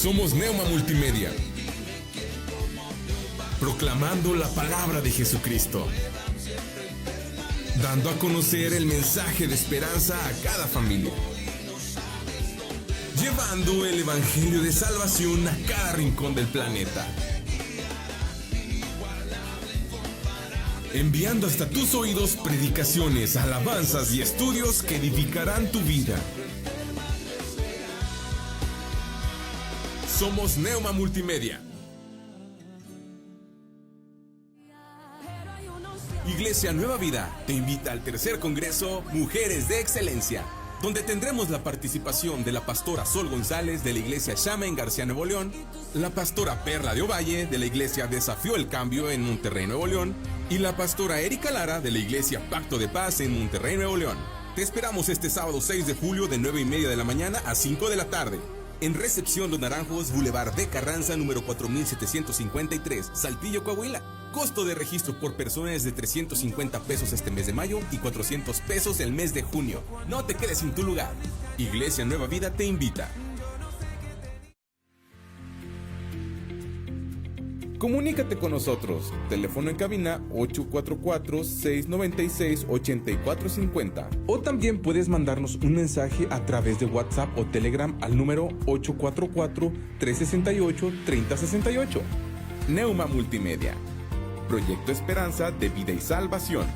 Somos Neuma Multimedia, proclamando la palabra de Jesucristo, dando a conocer el mensaje de esperanza a cada familia, llevando el evangelio de salvación a cada rincón del planeta, enviando hasta tus oídos predicaciones, alabanzas y estudios que edificarán tu vida. Somos Neuma Multimedia. Iglesia Nueva Vida te invita al tercer Congreso Mujeres de Excelencia, donde tendremos la participación de la pastora Sol González de la Iglesia Shama en García, Nuevo León, la pastora Perla de Ovalle de la Iglesia Desafío el Cambio en Monterrey, Nuevo León, y la pastora Erika Lara de la Iglesia Pacto de Paz en Monterrey, Nuevo León. Te esperamos este sábado 6 de julio de 9:30 de la mañana a 5 de la tarde. En Recepción Los Naranjos, Boulevard de Carranza, número 4753, Saltillo, Coahuila. Costo de registro por persona es de 350 pesos este mes de mayo y 400 pesos el mes de junio. No te quedes sin tu lugar. Iglesia Nueva Vida te invita. Comunícate con nosotros. Teléfono en cabina 844-696-8450. O también puedes mandarnos un mensaje a través de WhatsApp o Telegram al número 844-368-3068. Neuma Multimedia. Proyecto Esperanza de Vida y Salvación.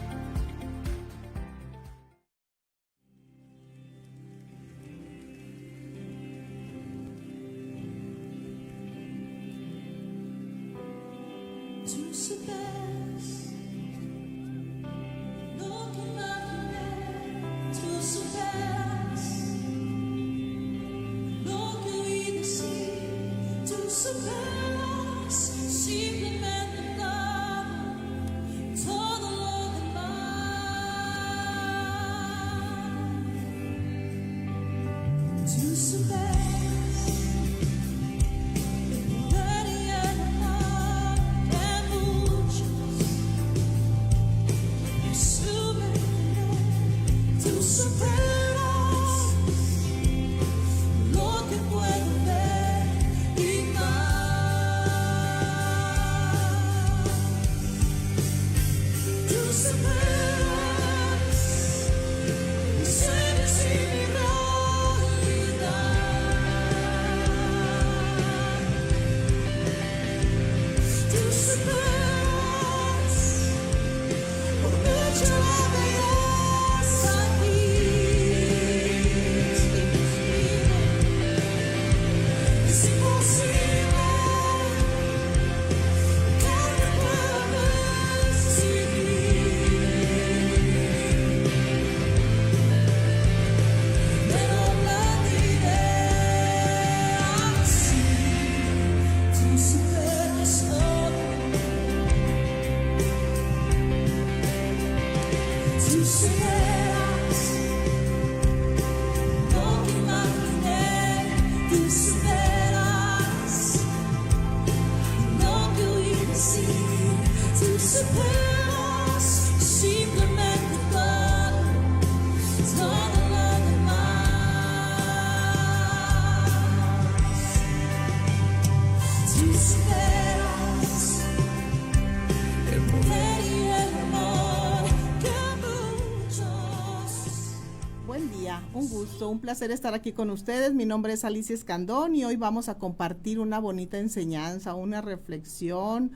Un placer estar aquí con ustedes. Mi nombre es Alicia Escandón y hoy vamos a compartir una bonita enseñanza, una reflexión,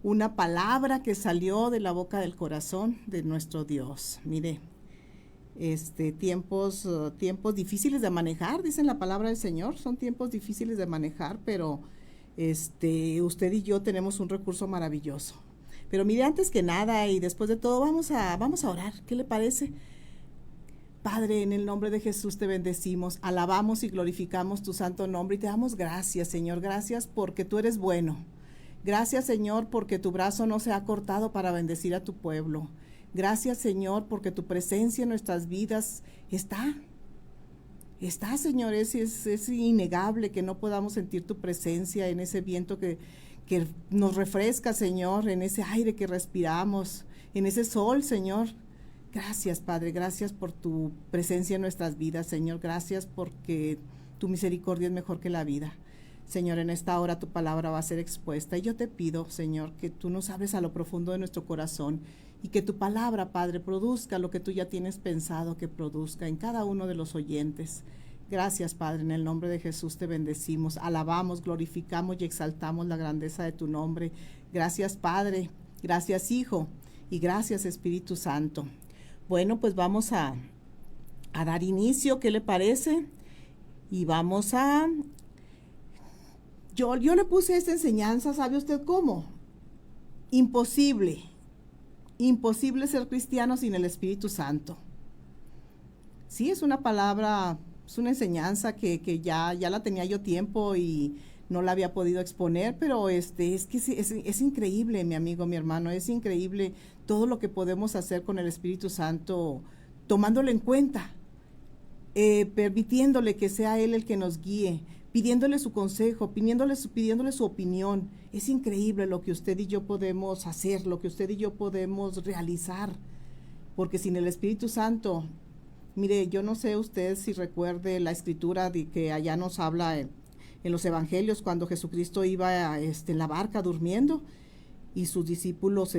una palabra que salió de la boca del corazón de nuestro Dios. Mire, tiempos difíciles de manejar, dicen la palabra del Señor, son tiempos difíciles de manejar, pero usted y yo tenemos un recurso maravilloso. Pero mire, antes que nada y después de todo, vamos a orar. ¿Qué le parece? Padre, en el nombre de Jesús te bendecimos, alabamos y glorificamos tu santo nombre y te damos gracias, Señor. Gracias porque tú eres bueno. Gracias, Señor, porque tu brazo no se ha cortado para bendecir a tu pueblo. Gracias, Señor, porque tu presencia en nuestras vidas está, Señor. Es innegable que no podamos sentir tu presencia en ese viento que nos refresca, Señor, en ese aire que respiramos, en ese sol, Señor. Gracias, Padre, gracias por tu presencia en nuestras vidas, Señor. Gracias porque tu misericordia es mejor que la vida. Señor, en esta hora tu palabra va a ser expuesta y yo te pido, Señor, que tú nos hables a lo profundo de nuestro corazón y que tu palabra, Padre, produzca lo que tú ya tienes pensado que produzca en cada uno de los oyentes. Gracias, Padre, en el nombre de Jesús te bendecimos, alabamos, glorificamos y exaltamos la grandeza de tu nombre. Gracias, Padre, gracias, Hijo, y gracias, Espíritu Santo. Bueno, pues vamos a dar inicio, ¿qué le parece? Y vamos a... Yo le puse esta enseñanza, ¿sabe usted cómo? Imposible ser cristiano sin el Espíritu Santo. Sí, es una palabra, es una enseñanza que ya la tenía yo tiempo y no la había podido exponer, pero es que es increíble, mi amigo, mi hermano, es increíble todo lo que podemos hacer con el Espíritu Santo, tomándolo en cuenta, permitiéndole que sea Él el que nos guíe, pidiéndole su consejo, pidiéndole su opinión. Es increíble lo que usted y yo podemos hacer, lo que usted y yo podemos realizar, porque sin el Espíritu Santo, mire, yo no sé usted si recuerde la escritura de que allá nos habla en los evangelios cuando Jesucristo iba en la barca durmiendo y sus discípulos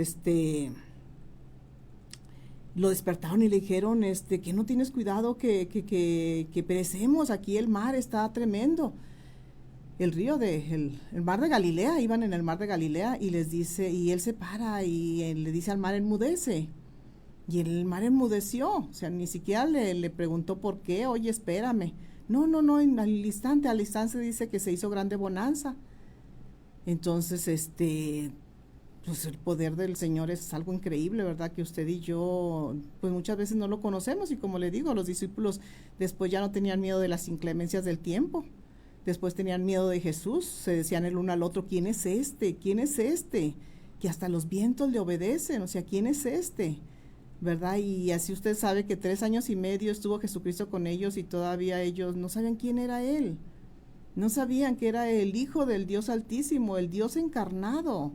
lo despertaron y le dijeron que no tienes cuidado que perecemos, aquí el mar está tremendo. El mar de Galilea, iban en el mar de Galilea y les dice, y él se para y él le dice al mar, enmudece. Y el mar enmudeció, o sea, ni siquiera le preguntó por qué, oye, espérame. No, al instante dice que se hizo grande bonanza. Entonces, pues el poder del Señor es algo increíble, ¿verdad? Que usted y yo, pues muchas veces no lo conocemos y como le digo, los discípulos después ya no tenían miedo de las inclemencias del tiempo. Después tenían miedo de Jesús, se decían el uno al otro, ¿quién es este? ¿Quién es este? Que hasta los vientos le obedecen, o sea, ¿quién es este? ¿Verdad? Y así usted sabe que 3 años y medio estuvo Jesucristo con ellos y todavía ellos no sabían quién era Él. No sabían que era el Hijo del Dios Altísimo, el Dios encarnado.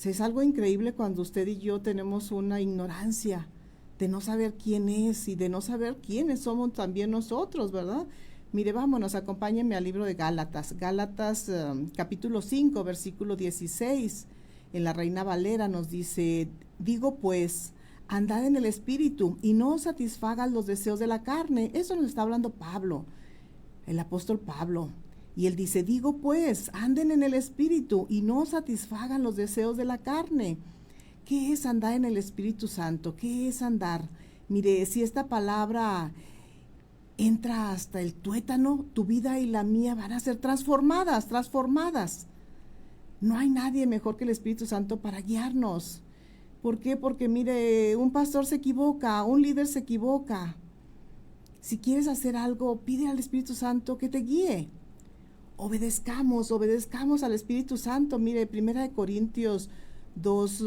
Es algo increíble cuando usted y yo tenemos una ignorancia de no saber quién es y de no saber quiénes somos también nosotros, ¿verdad? Mire, vámonos, acompáñenme al libro de Gálatas. Gálatas capítulo 5, versículo 16. En la Reina Valera nos dice, digo pues, andad en el Espíritu y no os satisfagan los deseos de la carne. Eso nos está hablando Pablo, el apóstol Pablo. Y él dice, digo pues, anden en el Espíritu y no os satisfagan los deseos de la carne. ¿Qué es andar en el Espíritu Santo? ¿Qué es andar? Mire, si esta palabra entra hasta el tuétano, tu vida y la mía van a ser transformadas. No hay nadie mejor que el Espíritu Santo para guiarnos. ¿Por qué? Porque mire, un pastor se equivoca, un líder se equivoca. Si quieres hacer algo, pide al Espíritu Santo que te guíe. Obedezcamos al Espíritu Santo. Mire, 1 Corintios 2,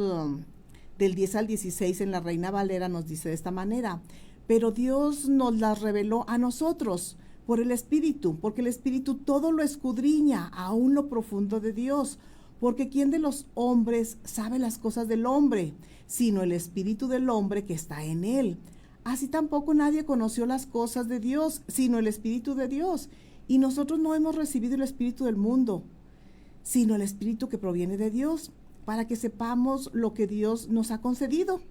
del 10 al 16 en la Reina Valera nos dice de esta manera, pero Dios nos las reveló a nosotros por el Espíritu, porque el Espíritu todo lo escudriña, aún lo profundo de Dios, porque ¿quién de los hombres sabe las cosas del hombre, sino el Espíritu del hombre que está en él? Así tampoco nadie conoció las cosas de Dios, sino el Espíritu de Dios. Y nosotros no hemos recibido el Espíritu del mundo, sino el Espíritu que proviene de Dios, para que sepamos lo que Dios nos ha concedido,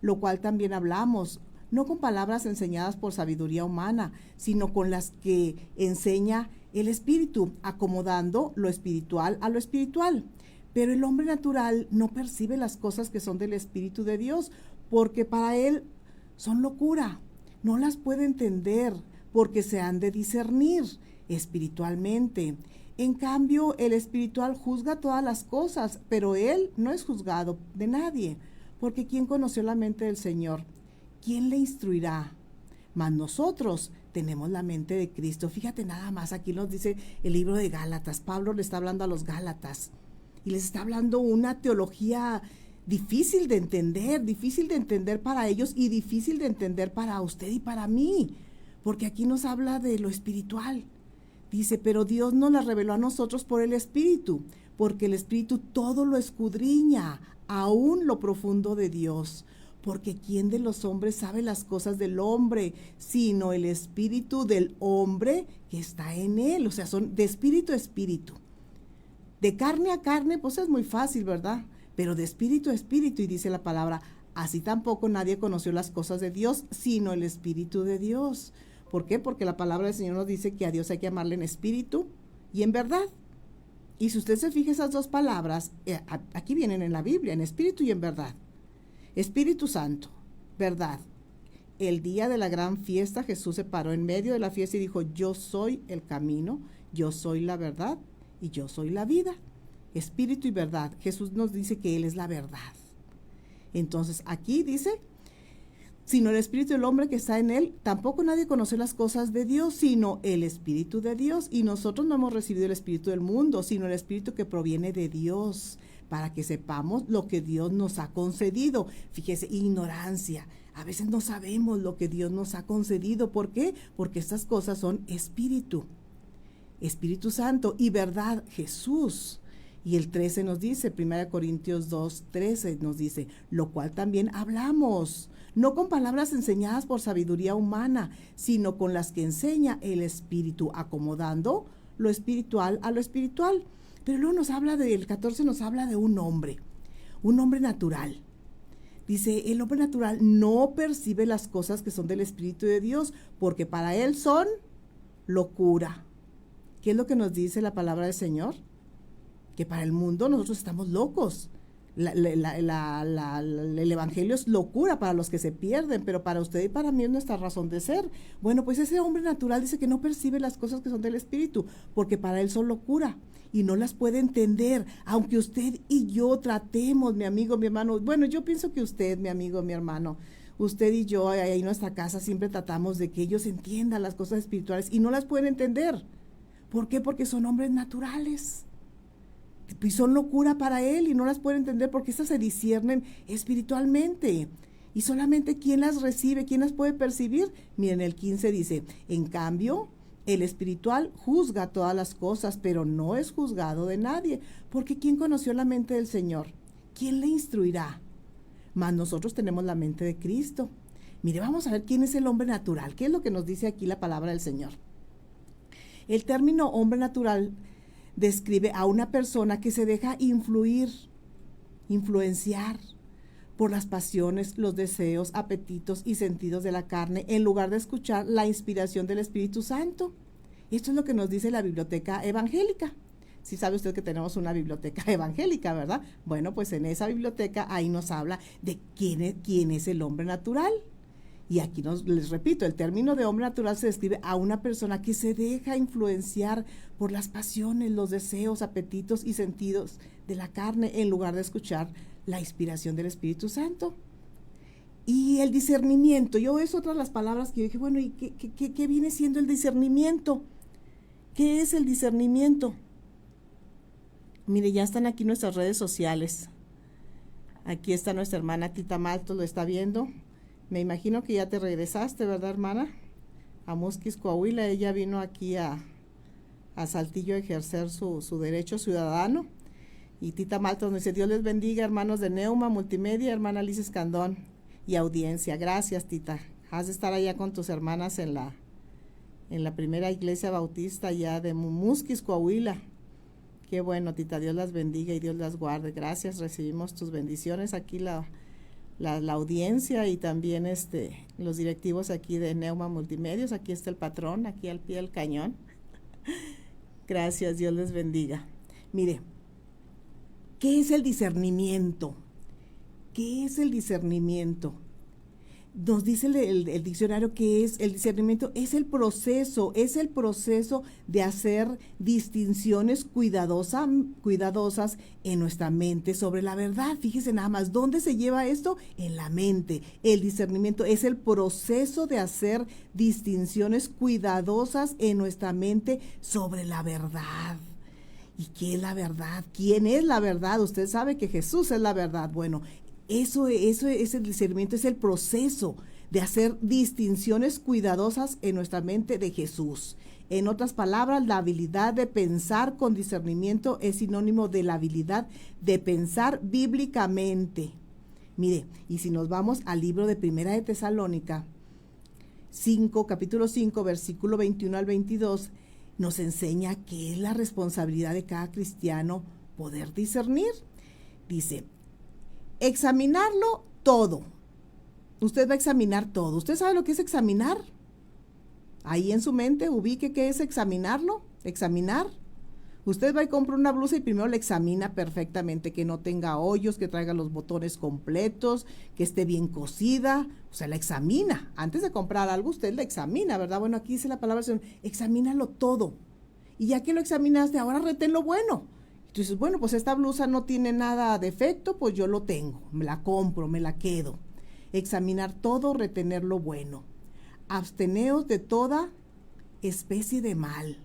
lo cual también hablamos, no con palabras enseñadas por sabiduría humana, sino con las que enseña el Espíritu, acomodando lo espiritual a lo espiritual. Pero el hombre natural no percibe las cosas que son del Espíritu de Dios, porque para él son locura, no las puede entender, porque se han de discernir espiritualmente. En cambio, el espiritual juzga todas las cosas, pero él no es juzgado de nadie, porque ¿quién conoció la mente del Señor? ¿Quién le instruirá? Mas nosotros tenemos la mente de Cristo. Fíjate nada más, aquí nos dice el libro de Gálatas. Pablo le está hablando a los Gálatas y les está hablando una teología difícil de entender para ellos y difícil de entender para usted y para mí, porque aquí nos habla de lo espiritual. Dice, pero Dios nos la reveló a nosotros por el Espíritu, porque el Espíritu todo lo escudriña, aún lo profundo de Dios, Porque ¿quién de los hombres sabe las cosas del hombre? Sino el espíritu del hombre que está en él. O sea, son de espíritu a espíritu. De carne a carne, pues es muy fácil, ¿verdad? Pero de espíritu a espíritu, y dice la palabra, así tampoco nadie conoció las cosas de Dios, sino el espíritu de Dios. ¿Por qué? Porque la palabra del Señor nos dice que a Dios hay que amarle en espíritu y en verdad. Y si usted se fija esas dos palabras, aquí vienen en la Biblia, en espíritu y en verdad. Espíritu Santo, verdad. El día de la gran fiesta, Jesús se paró en medio de la fiesta y dijo, yo soy el camino, yo soy la verdad y yo soy la vida. Espíritu y verdad. Jesús nos dice que Él es la verdad. Entonces aquí dice, sino el espíritu del hombre que está en él, tampoco nadie conoce las cosas de Dios, sino el espíritu de Dios. Y nosotros no hemos recibido el espíritu del mundo, sino el espíritu que proviene de Dios, para que sepamos lo que Dios nos ha concedido. Fíjese, ignorancia. A veces no sabemos lo que Dios nos ha concedido. ¿Por qué? Porque estas cosas son espíritu, Espíritu Santo y verdad, Jesús. Y el 13 nos dice, 1 Corintios 2:13 nos dice, lo cual también hablamos, no con palabras enseñadas por sabiduría humana, sino con las que enseña el Espíritu, acomodando lo espiritual a lo espiritual. Pero luego nos habla el 14 nos habla de un hombre natural. Dice, el hombre natural no percibe las cosas que son del Espíritu de Dios, porque para él son locura. ¿Qué es lo que nos dice la palabra del Señor? Que para el mundo nosotros estamos locos. El evangelio es locura para los que se pierden, pero para usted y para mí es nuestra razón de ser. Bueno, pues ese hombre natural dice que no percibe las cosas que son del Espíritu, porque para él son locura y no las puede entender, aunque usted y yo tratemos, mi amigo, mi hermano. Bueno, yo pienso que usted, mi amigo, mi hermano, usted y yo ahí en nuestra casa siempre tratamos de que ellos entiendan las cosas espirituales y no las pueden entender. ¿Por qué? Porque son hombres naturales. Y son locura para él y no las puede entender porque estas se disciernen espiritualmente. Y solamente quien las recibe, quien las puede percibir. Miren, el 15 dice, en cambio, el espiritual juzga todas las cosas, pero no es juzgado de nadie. Porque ¿quién conoció la mente del Señor? ¿Quién le instruirá? Mas nosotros tenemos la mente de Cristo. Mire, vamos a ver quién es el hombre natural. ¿Qué es lo que nos dice aquí la palabra del Señor? El término hombre natural describe a una persona que se deja influenciar por las pasiones, los deseos, apetitos y sentidos de la carne, en lugar de escuchar la inspiración del Espíritu Santo. Esto es lo que nos dice la biblioteca evangélica. Sí sabe usted que tenemos una biblioteca evangélica, ¿verdad? Bueno, pues en esa biblioteca ahí nos habla de quién es el hombre natural. Y aquí les repito, el término de hombre natural se describe a una persona que se deja influenciar por las pasiones, los deseos, apetitos y sentidos de la carne, en lugar de escuchar la inspiración del Espíritu Santo. Y el discernimiento, es otra de las palabras que yo dije, bueno, ¿y qué viene siendo el discernimiento? ¿Qué es el discernimiento? Mire, ya están aquí nuestras redes sociales. Aquí está nuestra hermana Tita Maltos, lo está viendo. Me imagino que ya te regresaste, ¿verdad, hermana? A Musquis, Coahuila. Ella vino aquí a Saltillo a ejercer su derecho ciudadano. Y Tita Maltos nos dice, Dios les bendiga, hermanos de Neuma, Multimedia, hermana Liz Escandón y audiencia. Gracias, Tita. Has de estar allá con tus hermanas en la primera iglesia bautista allá de Musquis, Coahuila. Qué bueno, Tita, Dios las bendiga y Dios las guarde. Gracias, recibimos tus bendiciones aquí la audiencia y también los directivos aquí de Neuma Multimedios. Aquí está el patrón, aquí al pie del cañón. Gracias, Dios les bendiga. Mire, ¿qué es el discernimiento? ¿Qué es el discernimiento? Nos dice el diccionario que es el discernimiento, es el proceso de hacer distinciones cuidadosas en nuestra mente sobre la verdad. Fíjese nada más, ¿dónde se lleva esto? En la mente. El discernimiento es el proceso de hacer distinciones cuidadosas en nuestra mente sobre la verdad. ¿Y qué es la verdad? ¿Quién es la verdad? Usted sabe que Jesús es la verdad. Bueno, eso es el discernimiento, es el proceso de hacer distinciones cuidadosas en nuestra mente de Jesús. En otras palabras, la habilidad de pensar con discernimiento es sinónimo de la habilidad de pensar bíblicamente. Mire, y si nos vamos al libro de Primera de Tesalónica 5, capítulo 5, versículo 21 al 22, nos enseña que es la responsabilidad de cada cristiano poder discernir. Dice, examinarlo todo. Usted va a examinar todo. ¿Usted sabe lo que es examinar? Ahí en su mente ubique qué es examinarlo, examinar. Usted va y compra una blusa y primero la examina perfectamente, que no tenga hoyos, que traiga los botones completos, que esté bien cosida. O sea, la examina. Antes de comprar algo, usted la examina, ¿verdad? Bueno, aquí dice la palabra, examínalo todo. Y ya que lo examinaste, ahora retén lo bueno. Entonces, bueno, pues esta blusa no tiene nada de defecto, pues yo lo tengo, me la compro, me la quedo. Examinar todo, retener lo bueno. Absteneos de toda especie de mal.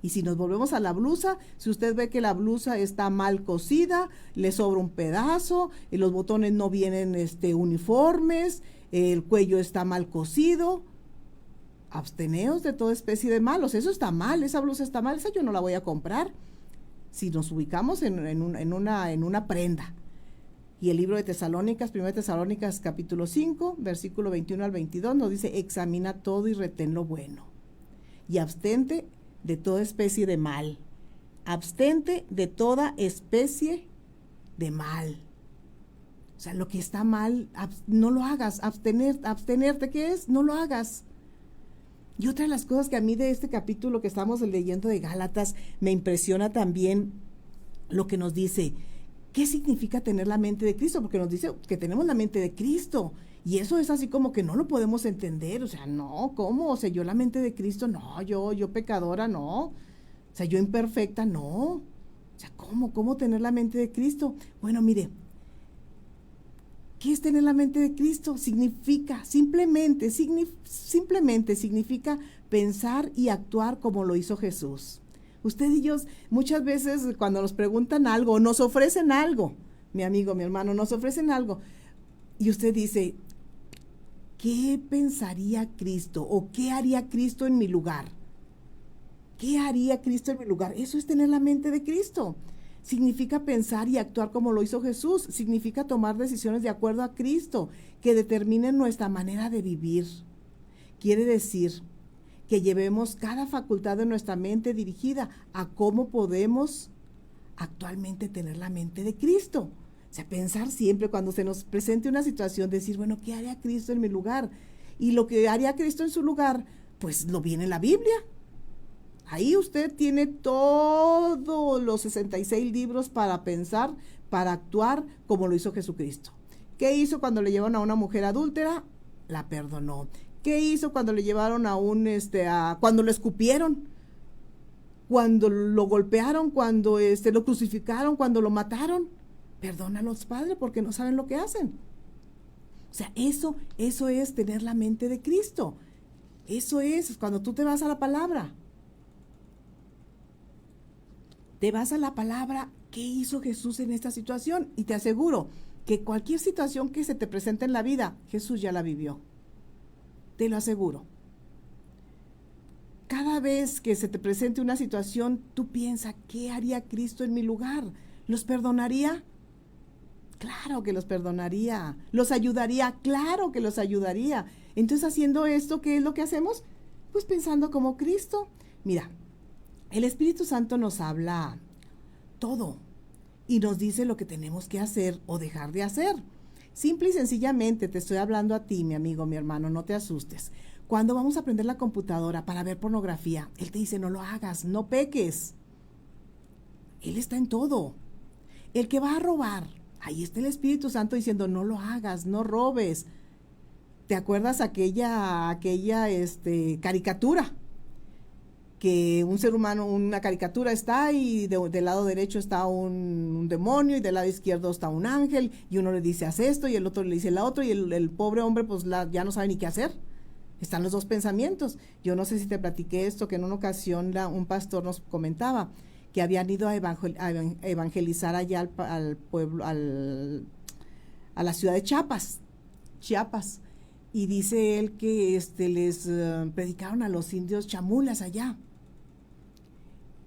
Y si nos volvemos a la blusa, si usted ve que la blusa está mal cosida, le sobra un pedazo, y los botones no vienen uniformes, el cuello está mal cosido, absteneos de toda especie de malos. Eso está mal, esa blusa está mal, esa yo no la voy a comprar. Si nos ubicamos en una prenda. Y el libro de Tesalónicas, 1 Tesalónicas capítulo 5, versículo 21 al 22, nos dice, examina todo y retén lo bueno. Y abstente de toda especie de mal. Abstente de toda especie de mal. O sea, lo que está mal, no lo hagas. Abstenerte, ¿qué es? No lo hagas. Y otra de las cosas que a mí de este capítulo que estamos leyendo de Gálatas me impresiona también lo que nos dice. ¿Qué significa tener la mente de Cristo? Porque nos dice que tenemos la mente de Cristo. Y eso es así como que no lo podemos entender. O sea, no, ¿cómo? O sea, yo la mente de Cristo, no, yo pecadora, no. O sea, yo imperfecta, no. O sea, ¿cómo tener la mente de Cristo? Bueno, mire, ¿qué es tener la mente de Cristo? Significa, simplemente significa pensar y actuar como lo hizo Jesús. Usted y yo, muchas veces cuando nos preguntan algo, nos ofrecen algo, mi amigo, mi hermano, nos ofrecen algo, y usted dice, ¿qué pensaría Cristo? ¿O qué haría Cristo en mi lugar? ¿Qué haría Cristo en mi lugar? Eso es tener la mente de Cristo. Significa pensar y actuar como lo hizo Jesús. Significa tomar decisiones de acuerdo a Cristo, que determinen nuestra manera de vivir. Quiere decir que llevemos cada facultad de nuestra mente dirigida a cómo podemos actualmente tener la mente de Cristo. O sea, pensar siempre cuando se nos presente una situación, decir, bueno, ¿qué haría Cristo en mi lugar? Y lo que haría Cristo en su lugar, pues lo viene en la Biblia. Ahí usted tiene todos los 66 libros para pensar, para actuar como lo hizo Jesucristo. ¿Qué hizo cuando le llevaron a una mujer adúltera? La perdonó. ¿Qué hizo cuando le llevaron cuando lo escupieron? Cuando lo golpearon, cuando lo crucificaron, cuando lo mataron. Perdónalos, Padre, porque no saben lo que hacen. O sea, eso es tener la mente de Cristo. Eso es cuando tú te vas a la palabra. Te vas a la palabra, ¿qué hizo Jesús en esta situación? Y te aseguro que cualquier situación que se te presente en la vida, Jesús ya la vivió. Te lo aseguro. Cada vez que se te presente una situación, tú piensas, ¿qué haría Cristo en mi lugar? ¿Los perdonaría? Claro que los perdonaría. ¿Los ayudaría? Claro que los ayudaría. Entonces, haciendo esto, ¿qué es lo que hacemos? Pues pensando como Cristo. Mira, el Espíritu Santo nos habla todo y nos dice lo que tenemos que hacer o dejar de hacer. Simple y sencillamente te estoy hablando a ti, mi amigo, mi hermano, no te asustes. Cuando vamos a prender la computadora para ver pornografía, Él te dice, no lo hagas, no peques. Él está en todo. El que va a robar, ahí está el Espíritu Santo diciendo, no lo hagas, no robes. ¿Te acuerdas aquella caricatura? Que un ser humano, una caricatura está y del lado derecho está un demonio y del lado izquierdo está un ángel y uno le dice haz esto y el otro le dice la otra y el pobre hombre pues ya no sabe ni qué hacer. Están los dos pensamientos. Yo no sé si te platiqué esto, que en una ocasión un pastor nos comentaba que habían ido a evangelizar allá al pueblo, a la ciudad de Chiapas, y dice él que les predicaron a los indios chamulas allá.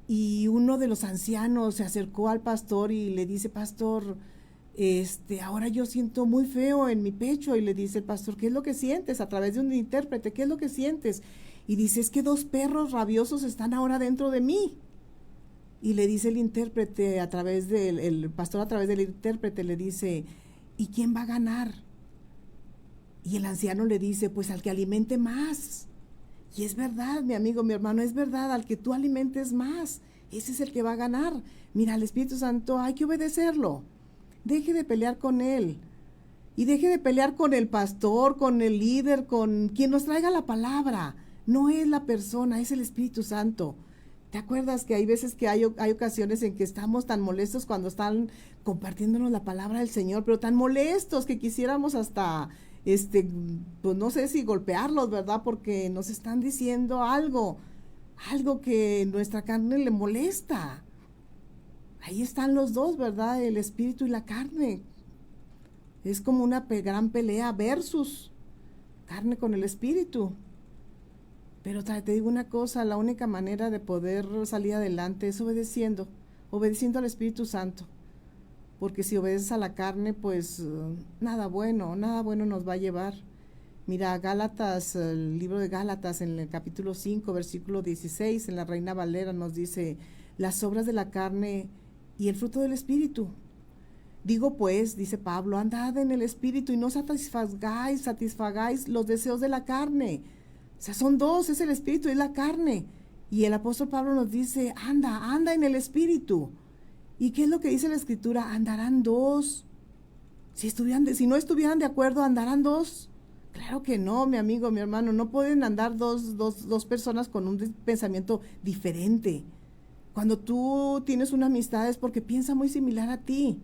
Y uno de los ancianos se acercó al pastor y le dice, pastor, ahora yo siento muy feo en mi pecho. Y le dice el pastor, ¿qué es lo que sientes? A través de un intérprete, ¿qué es lo que sientes? Y dice, es que 2 perros rabiosos están ahora dentro de mí. Y le dice el intérprete el pastor a través del intérprete le dice, ¿y quién va a ganar? Y el anciano le dice, pues al que alimente más. Y es verdad, mi amigo, mi hermano, es verdad, al que tú alimentes más, ese es el que va a ganar. Mira, al Espíritu Santo hay que obedecerlo. Deje de pelear con él. Y deje de pelear con el pastor, con el líder, con quien nos traiga la palabra. No es la persona, es el Espíritu Santo. ¿Te acuerdas que hay veces que hay ocasiones en que estamos tan molestos cuando están compartiéndonos la palabra del Señor, pero tan molestos que quisiéramos hasta, pues no sé si golpearlos, ¿verdad? Porque nos están diciendo algo que nuestra carne le molesta. Ahí están los dos, ¿verdad? El espíritu y la carne. Es como una gran pelea versus carne con el espíritu. Pero te digo una cosa, la única manera de poder salir adelante es obedeciendo al Espíritu Santo. Porque si obedeces a la carne, pues nada bueno nos va a llevar. Mira, Gálatas, el libro de Gálatas, en el capítulo 5, versículo 16, en la Reina Valera nos dice, las obras de la carne y el fruto del Espíritu. Digo pues, dice Pablo, andad en el Espíritu y no satisfagáis los deseos de la carne. O sea, son dos, es el espíritu y la carne. Y el apóstol Pablo nos dice, anda en el espíritu. ¿Y qué es lo que dice la escritura? Andarán dos. Si no estuvieran de acuerdo, andarán dos. Claro que no, mi amigo, mi hermano, no pueden andar dos personas con un pensamiento diferente. Cuando tú tienes una amistad es porque piensa muy similar a ti.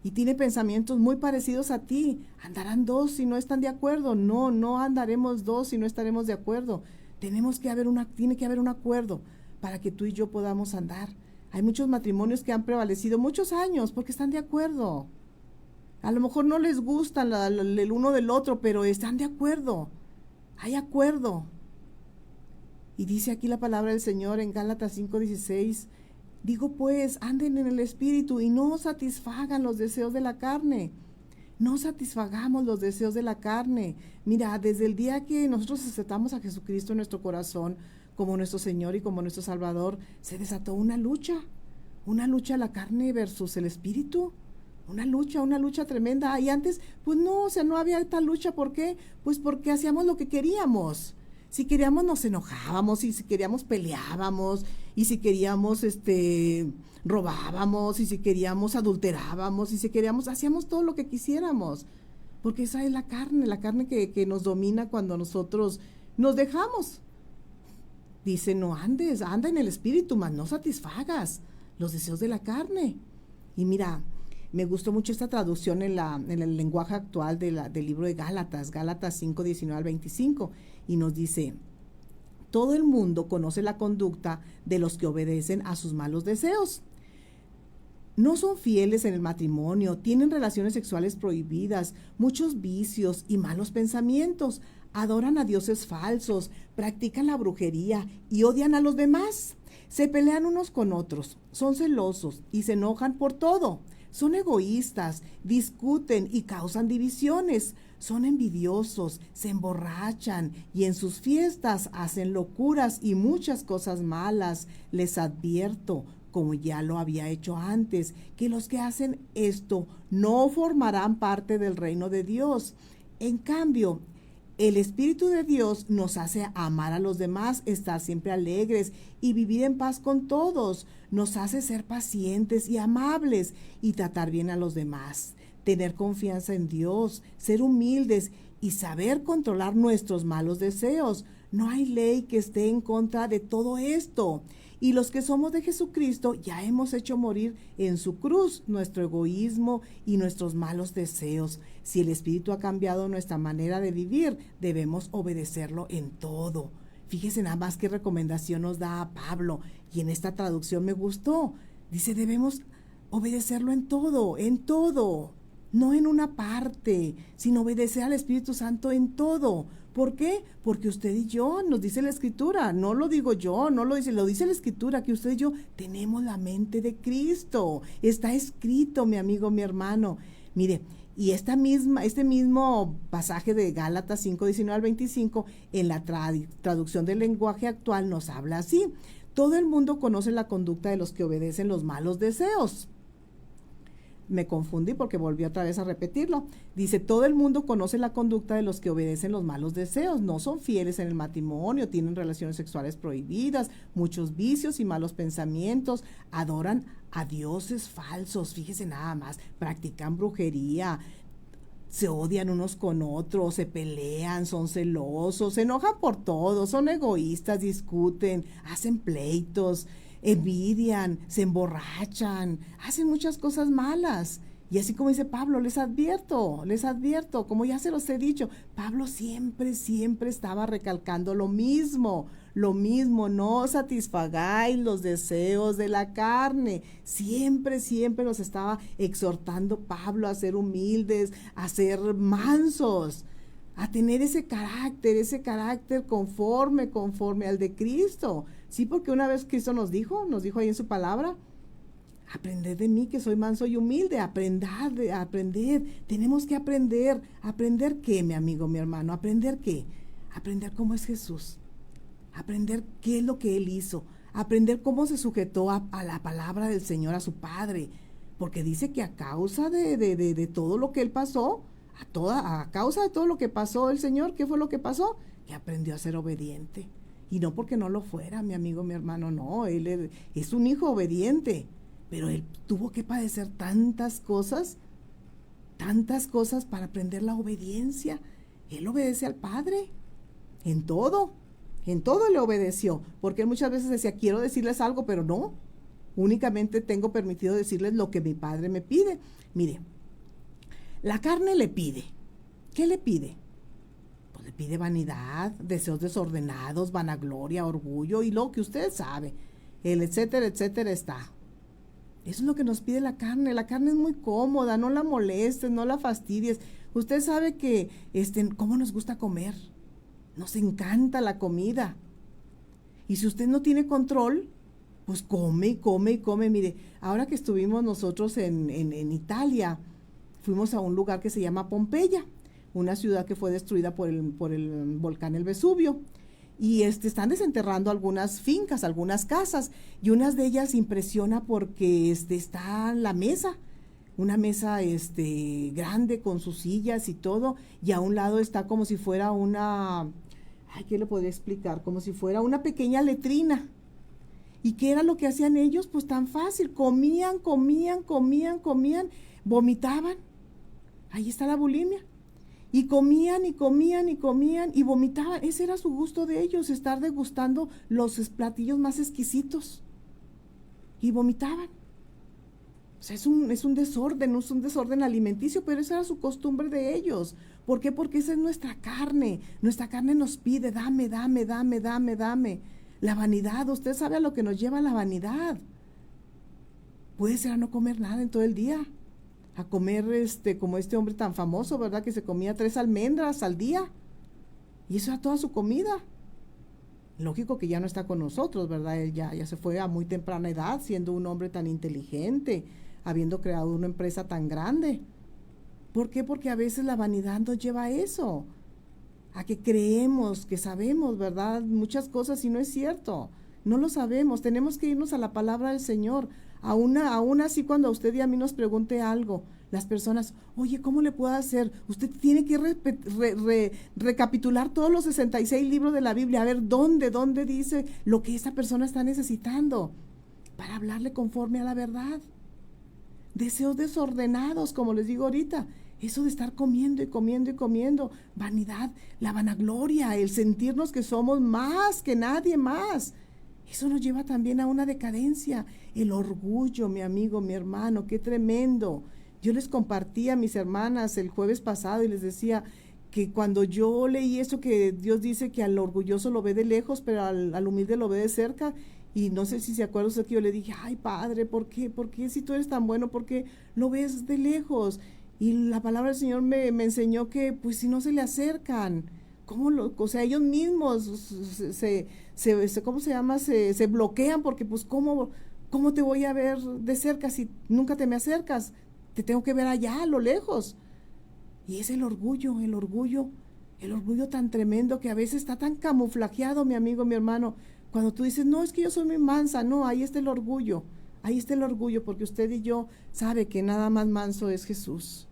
Y tiene pensamientos muy parecidos a ti. Andarán dos si no están de acuerdo. No andaremos dos si no estaremos de acuerdo. Tiene que haber un acuerdo para que tú y yo podamos andar. Hay muchos matrimonios que han prevalecido muchos años porque están de acuerdo. A lo mejor no les gustan el uno del otro, pero están de acuerdo. Hay acuerdo. Y dice aquí la palabra del Señor en Gálatas 5:16, digo pues, anden en el Espíritu y no satisfagan los deseos de la carne. No satisfagamos los deseos de la carne. Mira, desde el día que nosotros aceptamos a Jesucristo en nuestro corazón como nuestro Señor y como nuestro Salvador, se desató una lucha la carne versus el Espíritu. Una lucha tremenda. Y antes, pues no, no había tal lucha. ¿Por qué? Pues porque hacíamos lo que queríamos. Si queríamos nos enojábamos, y si queríamos peleábamos, y si queríamos robábamos, y si queríamos adulterábamos, y si queríamos hacíamos todo lo que quisiéramos, porque esa es la carne que nos domina cuando nosotros nos dejamos. Dice, anda en el espíritu, mas no satisfagas los deseos de la carne. Y mira, me gustó mucho esta traducción en el lenguaje actual del libro de Gálatas 5:19-25, y nos dice, todo el mundo conoce la conducta de los que obedecen a sus malos deseos. No son fieles en el matrimonio, tienen relaciones sexuales prohibidas, muchos vicios y malos pensamientos, adoran a dioses falsos, practican la brujería y odian a los demás. Se pelean unos con otros, son celosos y se enojan por todo. Son egoístas, discuten y causan divisiones. Son envidiosos, se emborrachan y en sus fiestas hacen locuras y muchas cosas malas. Les advierto, como ya lo había hecho antes, que los que hacen esto no formarán parte del reino de Dios. En cambio, el Espíritu de Dios nos hace amar a los demás, estar siempre alegres y vivir en paz con todos. Nos hace ser pacientes y amables y tratar bien a los demás. Tener confianza en Dios, ser humildes y saber controlar nuestros malos deseos. No hay ley que esté en contra de todo esto. Y los que somos de Jesucristo ya hemos hecho morir en su cruz nuestro egoísmo y nuestros malos deseos. Si el Espíritu ha cambiado nuestra manera de vivir, debemos obedecerlo en todo. Fíjese nada más qué recomendación nos da Pablo, y en esta traducción me gustó. Dice, debemos obedecerlo en todo, no en una parte, sino obedecer al Espíritu Santo en todo, ¿Por qué? Porque usted y yo, nos dice la Escritura, no lo digo yo, no lo dice la Escritura, que usted y yo tenemos la mente de Cristo. Está escrito, mi amigo, mi hermano. Mire, y este mismo pasaje de Gálatas 5:19 al 25, en la traducción del lenguaje actual nos habla así: todo el mundo conoce la conducta de los que obedecen los malos deseos. Me confundí porque volví otra vez a repetirlo. Dice, todo el mundo conoce la conducta de los que obedecen los malos deseos, no son fieles en el matrimonio, tienen relaciones sexuales prohibidas, muchos vicios y malos pensamientos, adoran a dioses falsos, fíjese nada más, practican brujería, se odian unos con otros, se pelean, son celosos, se enojan por todo, son egoístas, discuten, hacen pleitos, envidian, se emborrachan, hacen muchas cosas malas. Y así como dice Pablo, les advierto, como ya se los he dicho, Pablo siempre estaba recalcando lo mismo, no satisfagáis los deseos de la carne. Siempre los estaba exhortando Pablo a ser humildes, a ser mansos, a tener ese carácter conforme al de Cristo. Sí, porque una vez Cristo nos dijo ahí en su palabra, aprended de mí que soy manso y humilde, aprender, tenemos que aprender qué, mi amigo, mi hermano, aprender cómo es Jesús, aprender qué es lo que Él hizo, aprender cómo se sujetó a la palabra del Señor, a su Padre, porque dice que a causa de todo lo que Él pasó, a causa de todo lo que pasó el Señor, ¿qué fue lo que pasó? Que aprendió a ser obediente. Y no porque no lo fuera, mi amigo, mi hermano, no, él es un hijo obediente, pero él tuvo que padecer tantas cosas para aprender la obediencia. Él obedece al Padre, en todo le obedeció, porque él muchas veces decía, quiero decirles algo, pero no, únicamente tengo permitido decirles lo que mi Padre me pide. Mire, la carne le pide, ¿qué le pide? Le pide vanidad, deseos desordenados, vanagloria, orgullo y lo que usted sabe, el etcétera está. Eso es lo que nos pide la carne. La carne es muy cómoda, no la molestes, no la fastidies. Usted sabe que cómo nos gusta comer, nos encanta la comida. Y si usted no tiene control, pues come. Mire, ahora que estuvimos nosotros en Italia, fuimos a un lugar que se llama Pompeya, una ciudad que fue destruida por el volcán el Vesubio, y están desenterrando algunas fincas, algunas casas, y unas de ellas impresiona porque está la mesa, una mesa grande con sus sillas y todo, y a un lado está como si fuera ¿qué le podría explicar? Como si fuera una pequeña letrina. ¿Y qué era lo que hacían ellos? Pues tan fácil, comían, vomitaban. Ahí está la bulimia. Y comían y vomitaban. Ese era su gusto de ellos, estar degustando los platillos más exquisitos. Y vomitaban. O sea, es un desorden alimenticio, pero esa era su costumbre de ellos. ¿Por qué? Porque esa es nuestra carne. Nuestra carne nos pide, dame. La vanidad, usted sabe a lo que nos lleva la vanidad. Puede ser a no comer nada en todo el día. A comer como este hombre tan famoso, ¿verdad? Que se comía 3 almendras al día. Y eso era toda su comida. Lógico que ya no está con nosotros, ¿verdad? Él ya se fue a muy temprana edad, siendo un hombre tan inteligente, habiendo creado una empresa tan grande. ¿Por qué? Porque a veces la vanidad nos lleva a eso, a que creemos que sabemos, ¿verdad? Muchas cosas y no es cierto. No lo sabemos, tenemos que irnos a la palabra del Señor. Aún así, cuando a usted y a mí nos pregunte algo, las personas, oye, ¿cómo le puedo hacer? Usted tiene que recapitular todos los 66 libros de la Biblia, a ver dónde dice lo que esa persona está necesitando, para hablarle conforme a la verdad. Deseos desordenados, como les digo ahorita, eso de estar comiendo, vanidad, la vanagloria, el sentirnos que somos más que nadie más. Eso nos lleva también a una decadencia, el orgullo, mi amigo, mi hermano, qué tremendo. Yo les compartí a mis hermanas el jueves pasado y les decía que cuando yo leí eso que Dios dice que al orgulloso lo ve de lejos, pero al humilde lo ve de cerca, y no sé si se acuerdan ustedes que yo le dije, ay Padre, ¿por qué si tú eres tan bueno, por qué lo ves de lejos? Y la palabra del Señor me enseñó que pues si no se le acercan, o sea, ellos mismos ¿cómo se llama? Se bloquean porque pues ¿cómo te voy a ver de cerca si nunca te me acercas? Te tengo que ver allá, a lo lejos. Y es el orgullo tan tremendo que a veces está tan camuflajeado, mi amigo, mi hermano. Cuando tú dices, no, es que yo soy muy mansa, no, ahí está el orgullo, porque usted y yo sabe que nada más manso es Jesús.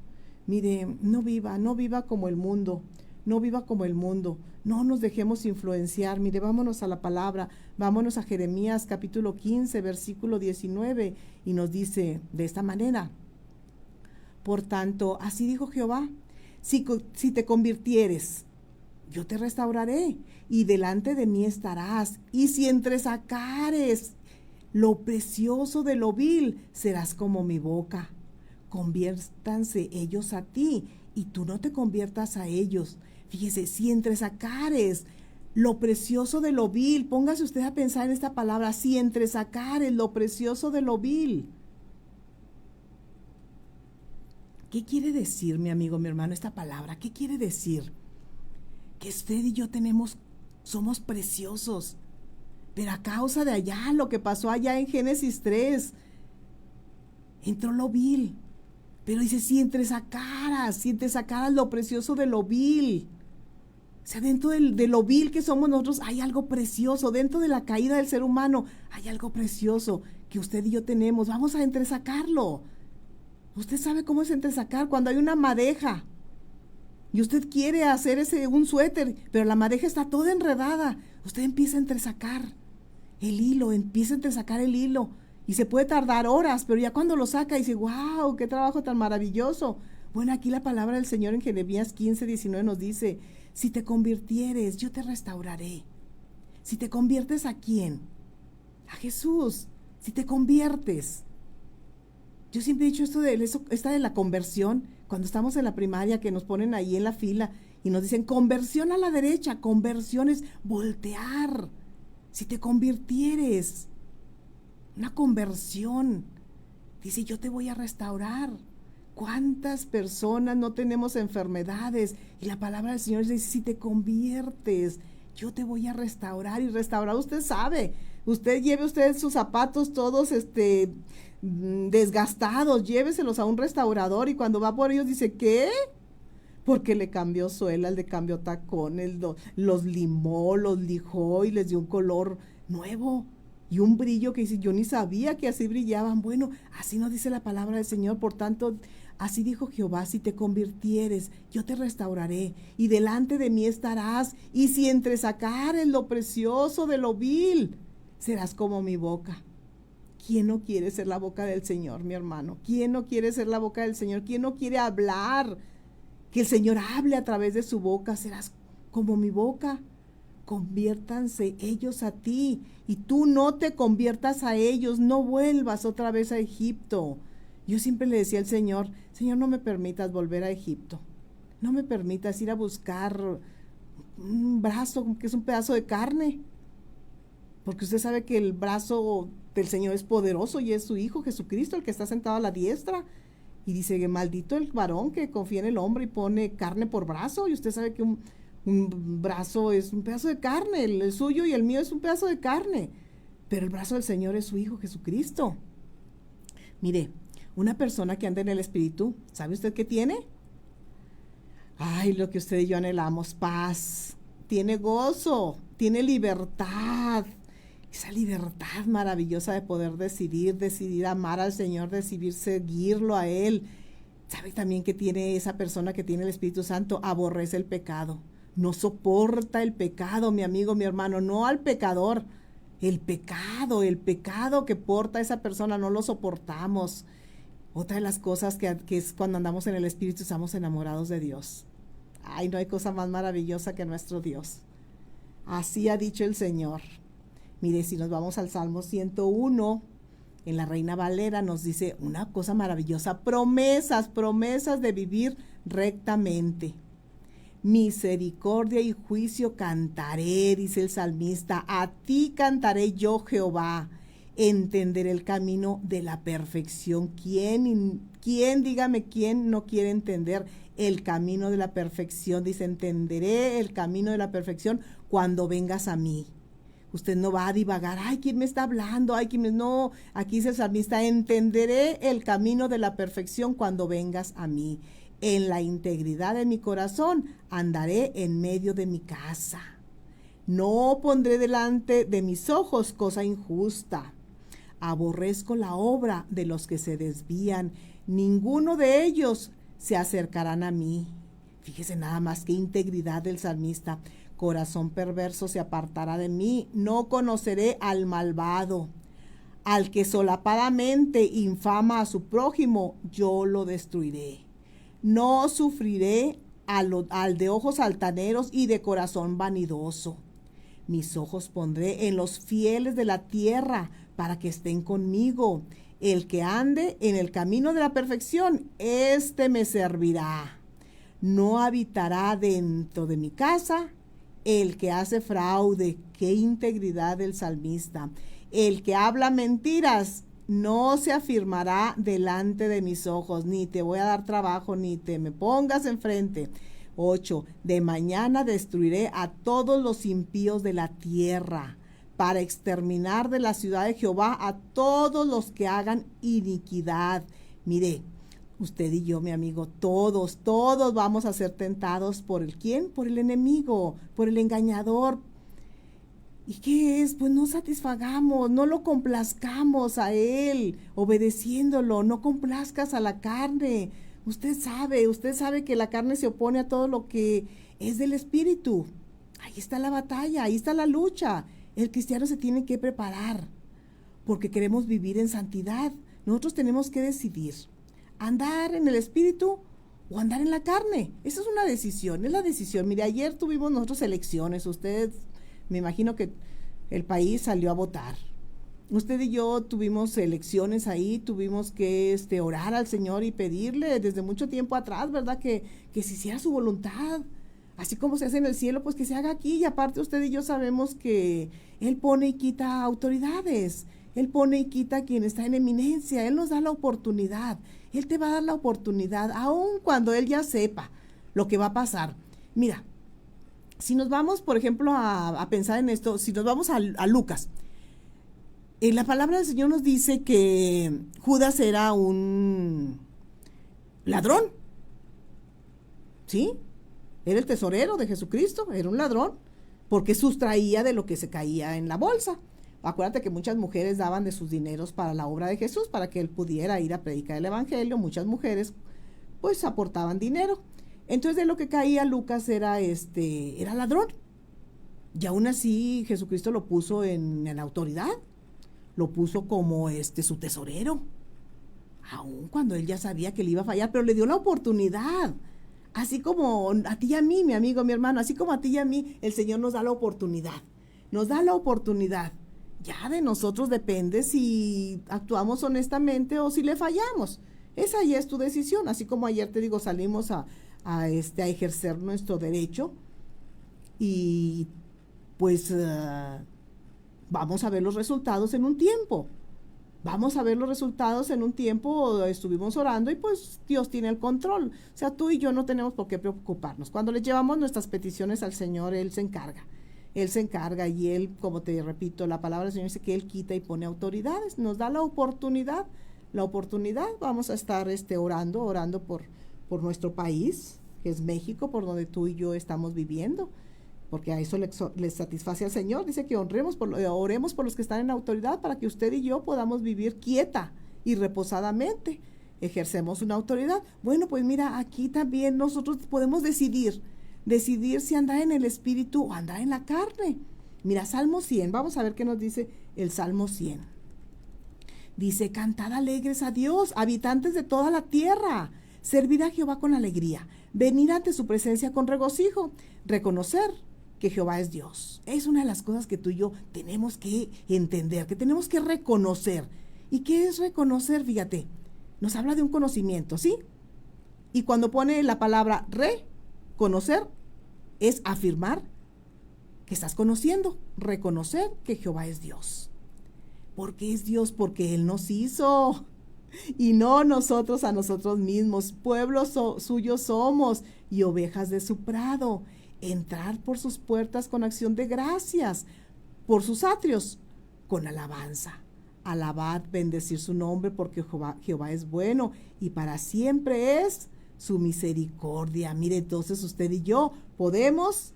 Mire, no viva como el mundo, no nos dejemos influenciar. Mire, vámonos a la palabra, vámonos a Jeremías capítulo 15, versículo 19, y nos dice de esta manera: por tanto, así dijo Jehová, si te convirtieres, yo te restauraré, y delante de mí estarás, y si entresacares lo precioso de lo vil, serás como mi boca. Conviértanse ellos a ti, y tú no te conviertas a ellos. Fíjese, si entresacares lo precioso de lo vil, póngase usted a pensar en esta palabra, si entresacares lo precioso de lo vil. ¿Qué quiere decir, mi amigo, mi hermano, esta palabra? ¿Qué quiere decir? Que usted y yo somos preciosos, pero a causa de allá, lo que pasó allá en Génesis 3, entró lo vil. Pero dice, si entresacaras lo precioso de lo vil. O sea, dentro de lo vil que somos nosotros hay algo precioso. Dentro de la caída del ser humano hay algo precioso que usted y yo tenemos. Vamos a entresacarlo. Usted sabe cómo es entresacar. Cuando hay una madeja y usted quiere hacer un suéter, pero la madeja está toda enredada, usted empieza a entresacar el hilo, y se puede tardar horas, pero ya cuando lo saca dice, wow, qué trabajo tan maravilloso. Bueno, aquí la palabra del Señor en Jeremías 15, 19 nos dice, si te convirtieres, yo te restauraré. Si te conviertes, ¿a quién? A Jesús. Si te conviertes. Yo siempre he dicho esta de la conversión, cuando estamos en la primaria, que nos ponen ahí en la fila y nos dicen, conversión a la derecha, conversión es voltear. Si te convirtieres, una conversión, dice, yo te voy a restaurar. ¿Cuántas personas no tenemos enfermedades? Y la palabra del Señor dice, si te conviertes, yo te voy a restaurar. Y restaurar, usted sabe, lleve sus zapatos todos desgastados, lléveselos a un restaurador, y cuando va por ellos dice, ¿qué? Porque le cambió suela, le cambió tacones, los limó, los lijó y les dio un color nuevo y un brillo que dice, yo ni sabía que así brillaban. Bueno, así nos dice la palabra del Señor. Por tanto, así dijo Jehová, si te convirtieres, yo te restauraré, y delante de mí estarás, y si entresacares lo precioso de lo vil, serás como mi boca. ¿Quién no quiere ser la boca del Señor, mi hermano? ¿Quién no quiere ser la boca del Señor? ¿Quién no quiere hablar? Que el Señor hable a través de su boca. Serás como mi boca. Conviértanse ellos a ti, y tú no te conviertas a ellos. No vuelvas otra vez a Egipto. Yo siempre le decía al Señor, Señor, no me permitas volver a Egipto. No me permitas ir a buscar un brazo que es un pedazo de carne. Porque usted sabe que el brazo del Señor es poderoso y es su Hijo Jesucristo el que está sentado a la diestra. Y dice que maldito el varón que confía en el hombre y pone carne por brazo. Y usted sabe que un brazo es un pedazo de carne, el suyo y el mío es un pedazo de carne. Pero el brazo del Señor es su Hijo Jesucristo. Mire, una persona que anda en el Espíritu, ¿sabe usted qué tiene? Ay, lo que usted y yo anhelamos, paz. Tiene gozo, tiene libertad. Esa libertad maravillosa de poder decidir amar al Señor, decidir seguirlo a Él. ¿Sabe también que tiene esa persona que tiene el Espíritu Santo? Aborrece el pecado. No soporta el pecado, mi amigo, mi hermano, no al pecador. El pecado que porta esa persona no lo soportamos. Otra de las cosas que es cuando andamos en el Espíritu, estamos enamorados de Dios. Ay, no hay cosa más maravillosa que nuestro Dios. Así ha dicho el Señor. Mire, si nos vamos al Salmo 101, en la Reina Valera nos dice una cosa maravillosa, promesas de vivir rectamente. Misericordia y juicio cantaré, dice el salmista, a ti cantaré yo, Jehová. entenderé el camino de la perfección. Dígame, quién no quiere entender el camino de la perfección? Dice, entenderé el camino de la perfección cuando vengas a mí. Usted no va a divagar, ay, ¿quién me está hablando? Ay, ¿quién me...? No, aquí dice el salmista, entenderé el camino de la perfección cuando vengas a mí. En la integridad de mi corazón andaré en medio de mi casa. No pondré delante de mis ojos cosa injusta. Aborrezco la obra de los que se desvían. Ninguno de ellos se acercarán a mí. Fíjese nada más qué integridad del salmista. Corazón perverso se apartará de mí. No conoceré al malvado. Al que solapadamente infama a su prójimo, yo lo destruiré. No sufriré al de ojos altaneros y de corazón vanidoso. Mis ojos pondré en los fieles de la tierra para que estén conmigo. El que ande en el camino de la perfección, éste me servirá. No habitará dentro de mi casa el que hace fraude. Qué integridad del salmista. El que habla mentiras no se afirmará delante de mis ojos, ni te voy a dar trabajo, ni te me pongas enfrente. 8. De mañana destruiré a todos los impíos de la tierra, para exterminar de la ciudad de Jehová a todos los que hagan iniquidad. Mire, usted y yo, mi amigo, todos vamos a ser tentados por el ¿quién? Por el enemigo, por el engañador. ¿Y qué es? Pues no satisfagamos, no lo complazcamos a él, obedeciéndolo, no complazcas a la carne. Usted sabe que la carne se opone a todo lo que es del espíritu. Ahí está la batalla, ahí está la lucha. El cristiano se tiene que preparar porque queremos vivir en santidad. Nosotros tenemos que decidir, andar en el espíritu o andar en la carne. Esa es una decisión, es la decisión. Mire, ayer tuvimos nosotros elecciones. Usted, me imagino que el país salió a votar. Usted y yo tuvimos elecciones ahí, tuvimos que orar al Señor y pedirle desde mucho tiempo atrás, ¿verdad? Que se hiciera su voluntad. Así como se hace en el cielo, pues que se haga aquí. Y aparte usted y yo sabemos que Él pone y quita autoridades. Él pone y quita a quien está en eminencia. Él nos da la oportunidad. Él te va a dar la oportunidad, aun cuando Él ya sepa lo que va a pasar. Mira, si nos vamos, por ejemplo, a pensar en esto, si nos vamos a Lucas, la palabra del Señor nos dice que Judas era un ladrón, ¿sí? Era el tesorero de Jesucristo, era un ladrón, porque sustraía de lo que se caía en la bolsa. Acuérdate que muchas mujeres daban de sus dineros para la obra de Jesús, para que él pudiera ir a predicar el evangelio. Muchas mujeres, pues, aportaban dinero. Entonces, de lo que caía Lucas era ladrón. Y aún así, Jesucristo lo puso en autoridad. Lo puso como su tesorero. Aún cuando él ya sabía que le iba a fallar, pero le dio la oportunidad. Así como a ti y a mí, mi amigo, mi hermano, así como a ti y a mí, el Señor nos da la oportunidad. Nos da la oportunidad. Ya de nosotros depende si actuamos honestamente o si le fallamos. Esa ya es tu decisión. Así como ayer te digo, salimos a ejercer nuestro derecho y pues vamos a ver los resultados en un tiempo. Vamos a ver los resultados en un tiempo. Estuvimos orando y pues Dios tiene el control. O sea, tú y yo no tenemos por qué preocuparnos. Cuando le llevamos nuestras peticiones al Señor, Él se encarga. Él se encarga y Él, como te repito, la palabra del Señor dice que Él quita y pone autoridades. Nos da la oportunidad. Vamos a estar orando por nuestro país, que es México, por donde tú y yo estamos viviendo. Porque a eso les satisface al Señor. Dice que oremos por los que están en autoridad para que usted y yo podamos vivir quieta y reposadamente. Ejercemos una autoridad. Bueno, pues mira, aquí también nosotros podemos decidir si andar en el espíritu o andar en la carne. Mira, Salmo 100, vamos a ver qué nos dice el Salmo 100. Dice, cantad alegres a Dios, habitantes de toda la tierra. Servir a Jehová con alegría. Venir ante su presencia con regocijo. Reconocer que Jehová es Dios. Es una de las cosas que tú y yo tenemos que entender, que tenemos que reconocer. ¿Y qué es reconocer? Fíjate, nos habla de un conocimiento, ¿sí? Y cuando pone la palabra reconocer, es afirmar que estás conociendo, reconocer que Jehová es Dios. porque es Dios, porque Él nos hizo. Y no nosotros a nosotros mismos. Pueblo suyo somos y ovejas de su prado. Entrar por sus puertas con acción de gracias, por sus atrios con alabanza. Alabad, bendecir su nombre, porque Jehová es bueno y para siempre es su misericordia. Mire, entonces usted y yo podemos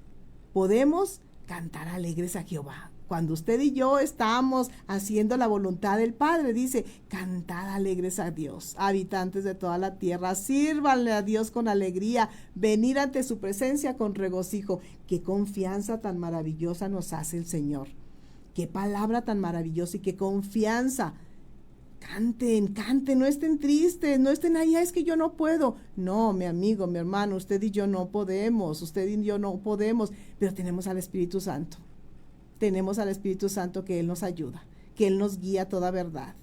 cantar alegres a Jehová. Cuando usted y yo estamos haciendo la voluntad del Padre, dice, cantad alegres a Dios, habitantes de toda la tierra, sírvanle a Dios con alegría, venir ante su presencia con regocijo. Qué confianza tan maravillosa nos hace el Señor. Qué palabra tan maravillosa y qué confianza. Canten, no estén tristes, no estén ahí, es que yo no puedo. No, mi amigo, mi hermano, usted y yo no podemos, pero tenemos al Espíritu Santo. Tenemos al Espíritu Santo que Él nos ayuda, que Él nos guía a toda verdad.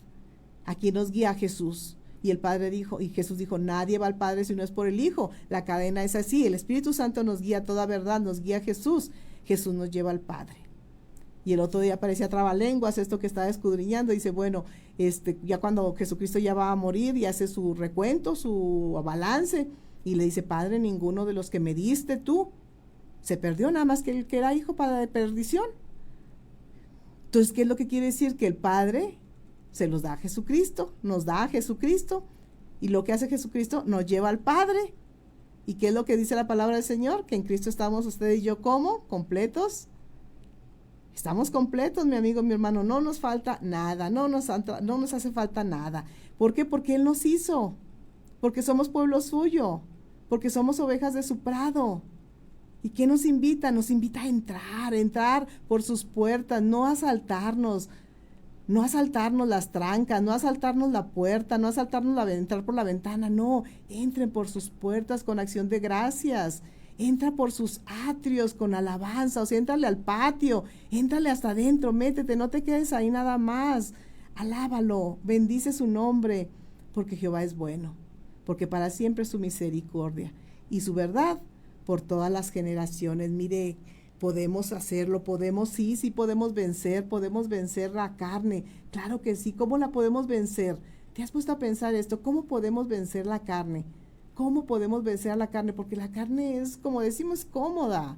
Aquí nos guía Jesús. Y el Padre dijo, y Jesús dijo, nadie va al Padre si no es por el Hijo. La cadena es así, el Espíritu Santo nos guía a toda verdad, nos guía a Jesús. Jesús nos lleva al Padre. Y el otro día parecía trabalenguas esto que estaba escudriñando. Dice, bueno, ya cuando Jesucristo ya va a morir y hace su recuento, su balance, y le dice, Padre, ninguno de los que me diste tú se perdió, nada más que el que era hijo para de perdición. Entonces, ¿qué es lo que quiere decir? Que el Padre se los da a Jesucristo, nos da a Jesucristo, y lo que hace Jesucristo nos lleva al Padre. ¿Y qué es lo que dice la palabra del Señor? Que en Cristo estamos usted y yo, ¿cómo? Completos. Estamos completos, mi amigo, mi hermano, no nos falta nada, no nos hace falta nada. ¿Por qué? Porque Él nos hizo, porque somos pueblo suyo, porque somos ovejas de su prado. ¿Y qué nos invita? Nos invita a entrar por sus puertas, no a asaltarnos las trancas, no a asaltarnos la puerta, no a entrar por la ventana, no, entren por sus puertas con acción de gracias. Entra por sus atrios con alabanza, o sea, éntrale al patio, éntrale hasta adentro, métete, no te quedes ahí nada más. Alábalo, bendice su nombre, porque Jehová es bueno, porque para siempre es su misericordia y su verdad por todas las generaciones. Mire, podemos hacerlo, sí podemos vencer la carne, claro que sí. ¿Cómo la podemos vencer? ¿Te has puesto a pensar esto? ¿Cómo podemos vencer la carne? ¿Cómo podemos vencer a la carne? Porque la carne es, como decimos, cómoda.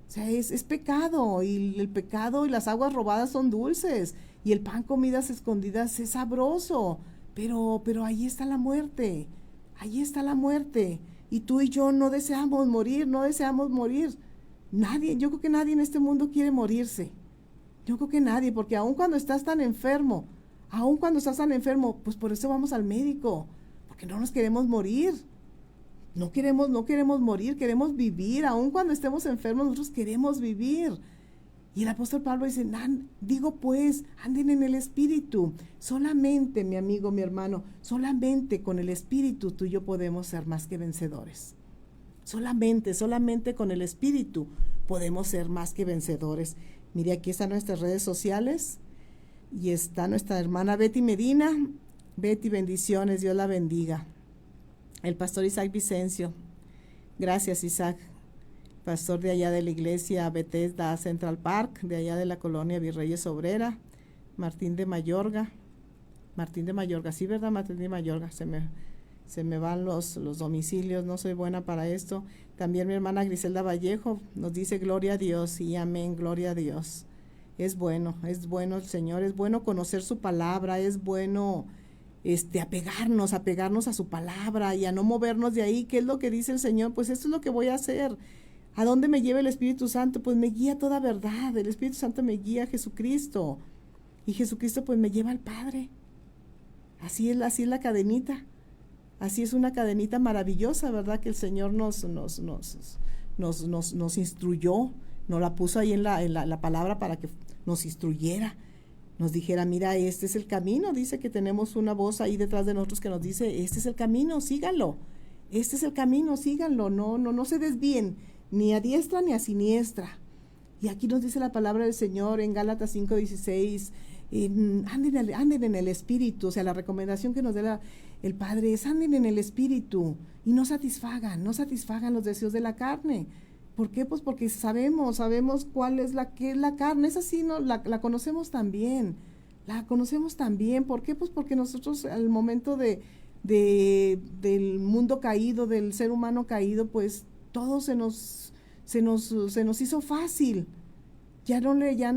O sea, es pecado, y el pecado y las aguas robadas son dulces, y el pan comidas escondidas es sabroso, pero ahí está la muerte, y tú y yo no deseamos morir. Nadie, yo creo que nadie en este mundo quiere morirse. Yo creo que nadie, porque aun cuando estás tan enfermo, pues por eso vamos al médico, porque no nos queremos morir. No queremos morir, queremos vivir. Aun cuando estemos enfermos, nosotros queremos vivir. Y el apóstol Pablo dice, digo pues, anden en el Espíritu. Solamente, mi amigo, mi hermano, solamente con el Espíritu tú y yo podemos ser más que vencedores. Solamente con el Espíritu podemos ser más que vencedores. Mire, aquí están nuestras redes sociales y está nuestra hermana Betty Medina. Betty, bendiciones, Dios la bendiga. El pastor Isaac Vicencio, gracias Isaac, pastor de allá de la iglesia Bethesda Central Park, de allá de la colonia Virreyes Obrera. Martín de Mayorga, sí, ¿verdad? Martín de Mayorga, se me van los domicilios, no soy buena para esto. También mi hermana Griselda Vallejo nos dice gloria a Dios y amén, gloria a Dios. Es bueno el Señor, es bueno conocer su palabra, es bueno apegarnos a su palabra y a no movernos de ahí. ¿Qué es lo que dice el Señor? Pues esto es lo que voy a hacer. ¿A dónde me lleva el Espíritu Santo? Pues me guía a toda verdad. El Espíritu Santo me guía a Jesucristo y Jesucristo pues me lleva al Padre. Así es la cadenita. Así es una cadenita maravillosa, ¿verdad? Que el Señor nos instruyó, nos la puso ahí en la palabra para que nos instruyera. Nos dijera, mira, este es el camino. Dice que tenemos una voz ahí detrás de nosotros que nos dice, este es el camino, síganlo. Este es el camino, síganlo. No se desvíen, ni a diestra ni a siniestra. Y aquí nos dice la palabra del Señor en Gálatas 5:16, anden en el Espíritu. O sea, la recomendación que nos da el Padre es anden en el Espíritu y no satisfagan los deseos de la carne. ¿Por qué? Pues porque sabemos cuál es la carne. Es así, ¿no? La conocemos también. la conocemos tan bien. ¿Por qué? Pues porque nosotros al momento del mundo caído, del ser humano caído, pues todo se nos hizo fácil. Ya no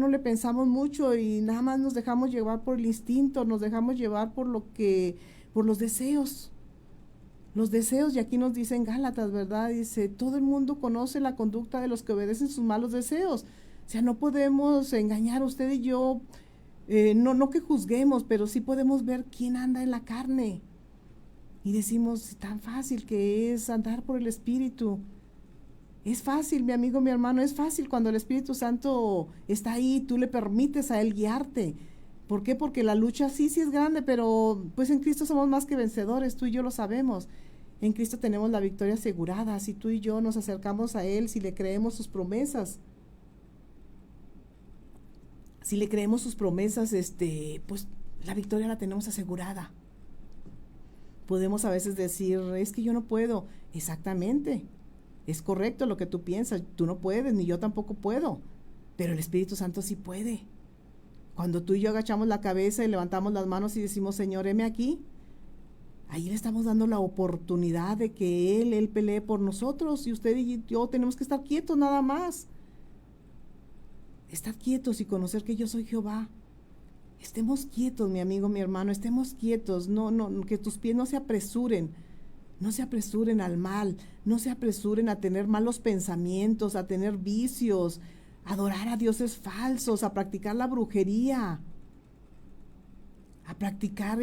le pensamos mucho y nada más nos dejamos llevar por el instinto, nos dejamos llevar por los deseos. Los deseos, y aquí nos dice en Gálatas, ¿verdad? Dice, todo el mundo conoce la conducta de los que obedecen sus malos deseos. O sea, no podemos engañar usted y yo, no que juzguemos, pero sí podemos ver quién anda en la carne. Y decimos, tan fácil que es andar por el Espíritu. Es fácil, mi amigo, mi hermano, es fácil cuando el Espíritu Santo está ahí, tú le permites a Él guiarte. ¿Por qué? Porque la lucha sí es grande, pero pues en Cristo somos más que vencedores, tú y yo lo sabemos. En Cristo tenemos la victoria asegurada, si tú y yo nos acercamos a Él, si le creemos sus promesas. Si le creemos sus promesas, pues la victoria la tenemos asegurada. Podemos a veces decir, es que yo no puedo. Exactamente. Es correcto lo que tú piensas, tú no puedes, ni yo tampoco puedo, pero el Espíritu Santo sí puede. Cuando tú y yo agachamos la cabeza y levantamos las manos y decimos, Señor, heme aquí, ahí le estamos dando la oportunidad de que Él pelee por nosotros, y usted y yo tenemos que estar quietos nada más. Estar quietos y conocer que yo soy Jehová. Estemos quietos, mi amigo, mi hermano, estemos quietos, no, que tus pies no se apresuren. No se apresuren al mal, no se apresuren a tener malos pensamientos, a tener vicios, a adorar a dioses falsos, a practicar la brujería, a practicar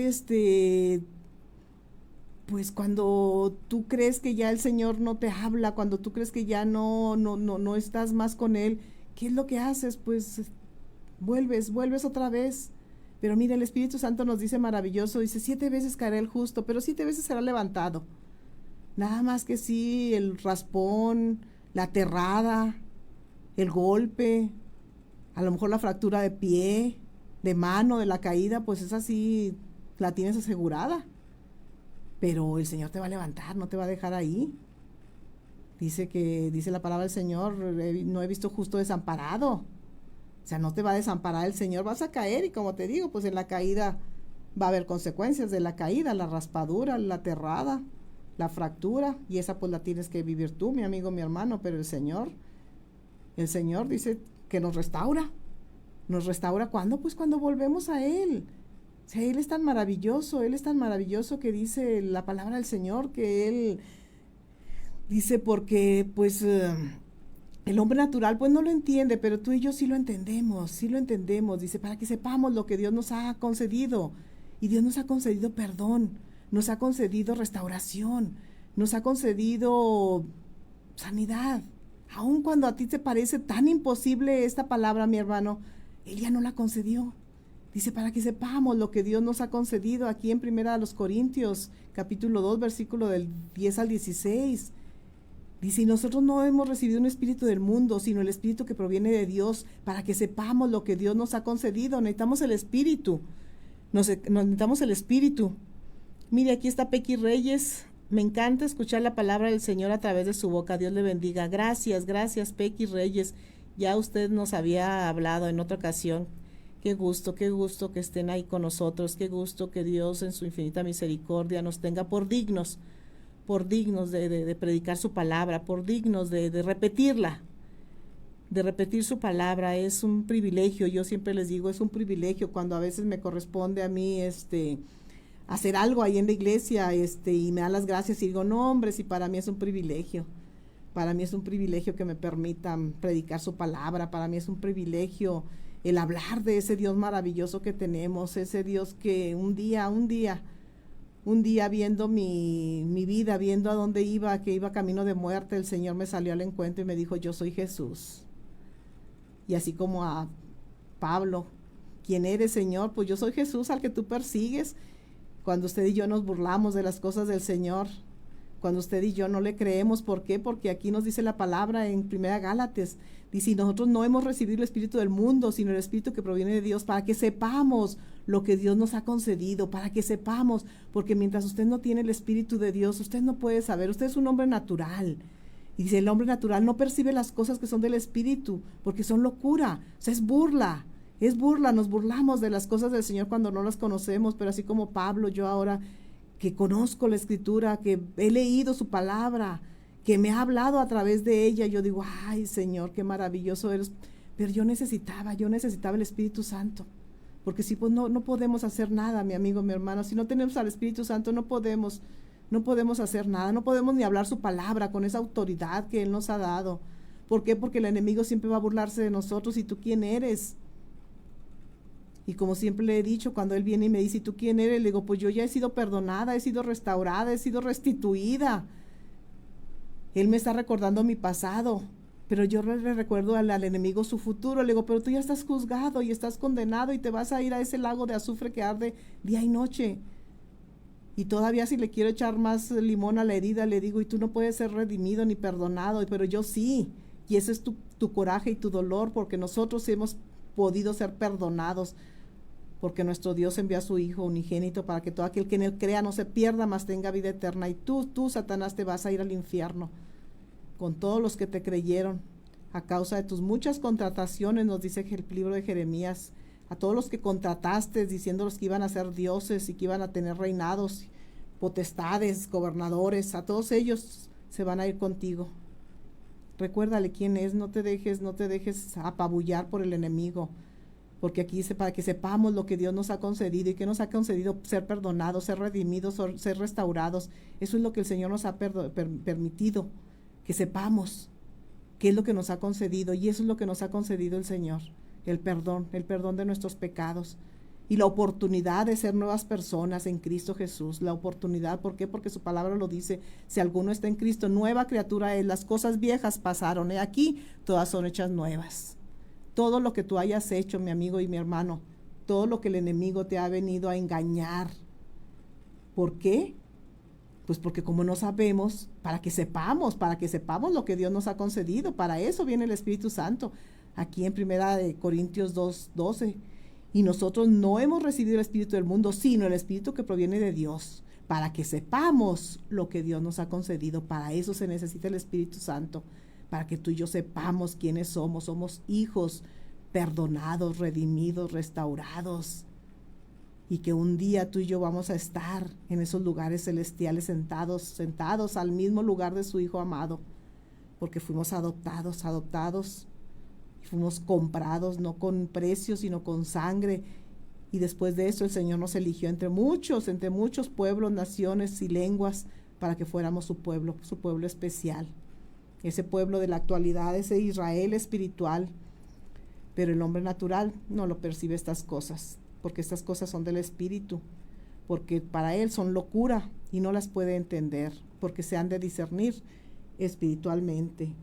pues cuando tú crees que ya el Señor no te habla, cuando tú crees que ya no estás más con Él, ¿qué es lo que haces? Pues vuelves otra vez. Pero mira, el Espíritu Santo nos dice maravilloso, dice, 7 veces caerá el justo, pero 7 veces será levantado. Nada más que sí, el raspón, la aterrada, el golpe, a lo mejor la fractura de pie, de mano, de la caída, pues esa sí la tienes asegurada. Pero el Señor te va a levantar, no te va a dejar ahí. Dice la palabra del Señor, no he visto justo desamparado. O sea, no te va a desamparar el Señor, vas a caer y como te digo, pues en la caída va a haber consecuencias de la caída, la raspadura, la aterrada, la fractura, y esa pues la tienes que vivir tú, mi amigo, mi hermano, pero el Señor dice que nos restaura. ¿Nos restaura cuándo? Pues cuando volvemos a Él. O sea, Él es tan maravilloso que dice la palabra del Señor, que Él dice porque pues el hombre natural pues no lo entiende, pero tú y yo sí lo entendemos, dice, para que sepamos lo que Dios nos ha concedido, y Dios nos ha concedido perdón, nos ha concedido restauración, nos ha concedido sanidad. Aun cuando a ti te parece tan imposible esta palabra, mi hermano, Él ya no la concedió. Dice, para que sepamos lo que Dios nos ha concedido, aquí en 1 Corintios, capítulo 2, versículo del 10 al 16. Dice, y nosotros no hemos recibido un espíritu del mundo, sino el espíritu que proviene de Dios, para que sepamos lo que Dios nos ha concedido. Necesitamos el espíritu. Necesitamos el espíritu. Mire, aquí está Pequi Reyes. Me encanta escuchar la palabra del Señor a través de su boca. Dios le bendiga. Gracias, Pequi Reyes. Ya usted nos había hablado en otra ocasión. Qué gusto que estén ahí con nosotros. Qué gusto que Dios en su infinita misericordia nos tenga por dignos de predicar su palabra, por dignos de repetirla. De repetir su palabra es un privilegio. Yo siempre les digo, es un privilegio cuando a veces me corresponde a mí hacer algo ahí en la iglesia y me dan las gracias y digo, no, hombre, si para mí es un privilegio. Para mí es un privilegio que me permitan predicar su palabra. Para mí es un privilegio el hablar de ese Dios maravilloso que tenemos, ese Dios que un día viendo mi vida, viendo a dónde iba, que iba camino de muerte, el Señor me salió al encuentro y me dijo, yo soy Jesús. Y así como a Pablo, ¿quién eres, Señor? Pues yo soy Jesús al que tú persigues. Cuando usted y yo nos burlamos de las cosas del Señor, cuando usted y yo no le creemos, ¿por qué? Porque aquí nos dice la palabra en 1 Gálatas, dice, nosotros no hemos recibido el espíritu del mundo, sino el espíritu que proviene de Dios, para que sepamos lo que Dios nos ha concedido, para que sepamos, porque mientras usted no tiene el espíritu de Dios, usted no puede saber, usted es un hombre natural. Y dice, el hombre natural no percibe las cosas que son del espíritu, porque son locura, o sea, es burla. Es burla, nos burlamos de las cosas del Señor cuando no las conocemos, pero así como Pablo, yo ahora que conozco la Escritura, que he leído su palabra, que me ha hablado a través de ella, yo digo, ay Señor, qué maravilloso eres. Pero yo necesitaba el Espíritu Santo, porque si pues no podemos hacer nada, mi amigo, mi hermano, si no tenemos al Espíritu Santo no podemos hacer nada, no podemos ni hablar su palabra con esa autoridad que Él nos ha dado. ¿Por qué? Porque el enemigo siempre va a burlarse de nosotros. ¿Y tú quién eres? Y como siempre le he dicho, cuando Él viene y me dice, ¿y tú quién eres? Le digo, pues yo ya he sido perdonada, he sido restaurada, he sido restituida. Él me está recordando mi pasado, pero yo le recuerdo al enemigo su futuro. Le digo, pero tú ya estás juzgado y estás condenado y te vas a ir a ese lago de azufre que arde día y noche. Y todavía si le quiero echar más limón a la herida, le digo, y tú no puedes ser redimido ni perdonado, pero yo sí. Y ese es tu coraje y tu dolor, porque nosotros hemos podido ser perdonados, porque nuestro Dios envió a su Hijo unigénito para que todo aquel que en Él crea no se pierda, mas tenga vida eterna. Y tú, Satanás, te vas a ir al infierno con todos los que te creyeron a causa de tus muchas contrataciones, nos dice el libro de Jeremías, a todos los que contrataste diciéndolos que iban a ser dioses y que iban a tener reinados, potestades, gobernadores, a todos ellos se van a ir contigo. Recuérdale quién es, no te dejes apabullar por el enemigo, porque aquí dice para que sepamos lo que Dios nos ha concedido y que nos ha concedido ser perdonados, ser redimidos, ser restaurados. Eso es lo que el Señor nos ha permitido, que sepamos qué es lo que nos ha concedido, y eso es lo que nos ha concedido el Señor, el perdón de nuestros pecados y la oportunidad de ser nuevas personas en Cristo Jesús. La oportunidad, ¿por qué? Porque su palabra lo dice, si alguno está en Cristo, nueva criatura es, las cosas viejas pasaron, he aquí, todas son hechas nuevas. Todo lo que tú hayas hecho, mi amigo y mi hermano, todo lo que el enemigo te ha venido a engañar. ¿Por qué? Pues porque como no sabemos, para que sepamos lo que Dios nos ha concedido, para eso viene el Espíritu Santo, aquí en 1 Corintios 2:12. Y nosotros no hemos recibido el espíritu del mundo, sino el espíritu que proviene de Dios, para que sepamos lo que Dios nos ha concedido. Para eso se necesita el Espíritu Santo, para que tú y yo sepamos quiénes somos. Somos hijos perdonados, redimidos, restaurados, y que un día tú y yo vamos a estar en esos lugares celestiales sentados al mismo lugar de su Hijo amado, porque fuimos adoptados, fuimos comprados, no con precio, sino con sangre. Y después de eso el Señor nos eligió entre muchos pueblos, naciones y lenguas, para que fuéramos su pueblo especial. Ese pueblo de la actualidad, ese Israel espiritual. Pero el hombre natural no lo percibe estas cosas, porque estas cosas son del Espíritu, porque para él son locura y no las puede entender, porque se han de discernir espiritualmente.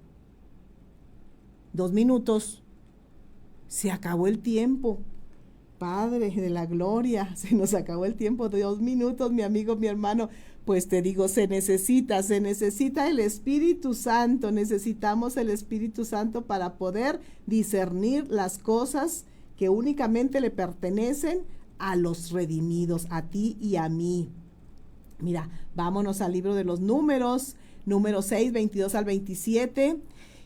2 minutos, se acabó el tiempo. Padre de la gloria, se nos acabó el tiempo. 2 minutos, mi amigo, mi hermano. Pues te digo, se necesita el Espíritu Santo. Necesitamos el Espíritu Santo para poder discernir las cosas que únicamente le pertenecen a los redimidos, a ti y a mí. Mira, vámonos al libro de los Números, número 6, 22 al 27.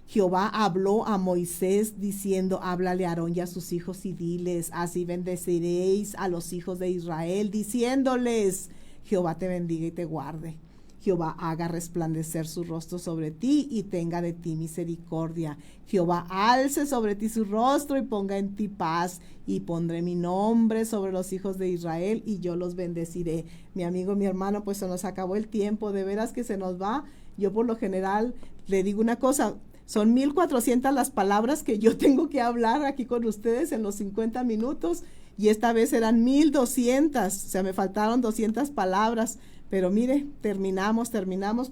Jehová habló a Moisés diciendo, háblale a Aarón y a sus hijos y diles, así bendeciréis a los hijos de Israel, diciéndoles, Jehová te bendiga y te guarde. Jehová haga resplandecer su rostro sobre ti y tenga de ti misericordia. Jehová alce sobre ti su rostro y ponga en ti paz. Y pondré mi nombre sobre los hijos de Israel y yo los bendeciré. Mi amigo, mi hermano, pues se nos acabó el tiempo. De veras que se nos va. Yo por lo general le digo una cosa. Son 1400 las palabras que yo tengo que hablar aquí con ustedes en los 50 minutos. Y esta vez eran 1200. O sea, me faltaron 200 palabras. Pero mire, terminamos,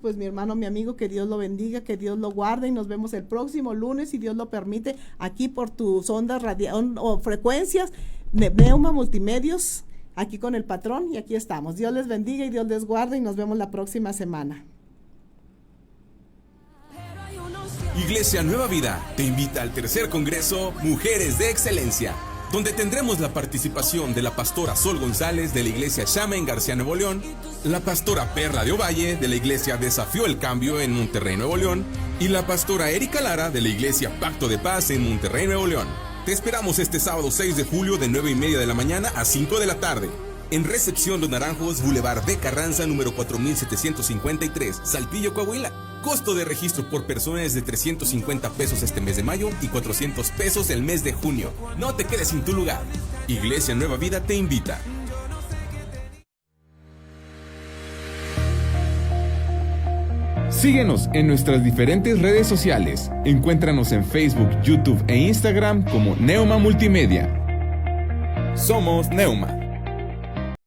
pues mi hermano, mi amigo, que Dios lo bendiga, que Dios lo guarde y nos vemos el próximo lunes, si Dios lo permite, aquí por tus ondas o frecuencias, Neuma Multimedios, aquí con el patrón, y aquí estamos. Dios les bendiga y Dios les guarde y nos vemos la próxima semana. Iglesia Nueva Vida te invita al tercer Congreso Mujeres de Excelencia, donde tendremos la participación de la pastora Sol González de la Iglesia Shama en García, Nuevo León, la pastora Perla de Ovalle de la Iglesia Desafío el Cambio en Monterrey, Nuevo León, y la pastora Erika Lara de la Iglesia Pacto de Paz en Monterrey, Nuevo León. Te esperamos este sábado 6 de julio de 9:30 de la mañana a 5 de la tarde. En Recepción Los Naranjos, Boulevard de Carranza, número 4753, Saltillo, Coahuila. Costo de registro por persona es de 350 pesos este mes de mayo y 400 pesos el mes de junio. No te quedes sin tu lugar. Iglesia Nueva Vida te invita. Síguenos en nuestras diferentes redes sociales. Encuéntranos en Facebook, YouTube e Instagram como Neuma Multimedia. Somos Neuma.